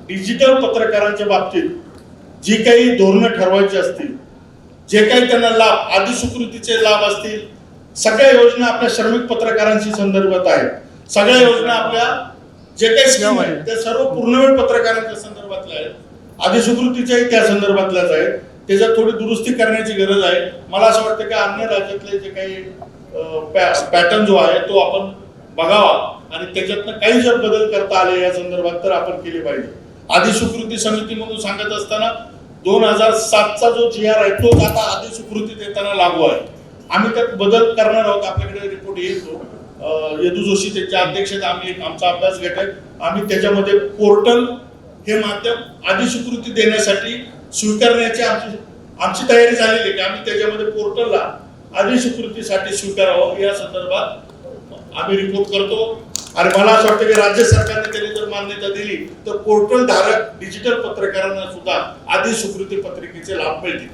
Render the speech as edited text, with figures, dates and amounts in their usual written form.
Digital पत्रकारांच्या बाबतीत जी काही धोरणं ठरवायची असतील, जे काही त्यांना लाभ, अधिस्वीकृतीचे लाभ असतील, सगळ्या योजना आपल्या श्रमिक पत्रकारांशी संदर्भात आहेत. सगळ्या योजना आपल्या जे काही स्कीम आहेत त्या सर्व पूर्णवेळ पत्रकारांच्या संदर्भातल्या आहेत. अधिस्वीकृतीच्याही त्या संदर्भातल्याच आहेत. त्याच्यात थोडी दुरुस्ती करण्याची गरज आहे. मला असं वाटतं की अन्य राज्यातले जे काही पॅटर्न जो आहे तो आपण बघावा आणि त्याच्यातनं काही जर बदल करता आले या संदर्भात तर आपण केले पाहिजे. अधिस्वीकृती समिती म्हणून सांगत असताना 2007चा जो GR आहे तो आता अधिस्वीकृती देताना लागू आहे. आम्ही त्यात बदल करणार आहोत. आपल्याकडे रिपोर्ट येईल तो. यदू जोशी त्यांच्या अध्यक्षतेत आम्ही आमचा अभ्यास गट आहे. आम्ही त्याच्यामध्ये पोर्टल हे माध्यम अधिस्वीकृती देण्यासाठी स्वीकारण्याची आमची तयारी झालेली आहे की आम्ही त्याच्यामध्ये पोर्टलला अधिस्वीकृतीसाठी स्वीकारावं या संदर्भात आम्ही रिपोर्ट करतो. आणि मला असं वाटतं की राज्य सरकारने त्याला जर मान्यता दिली तर पोर्टल धारक डिजिटल पत्रकारांना सुद्धा अधिस्वीकृती पत्रिकेचे लाभ मिळतील.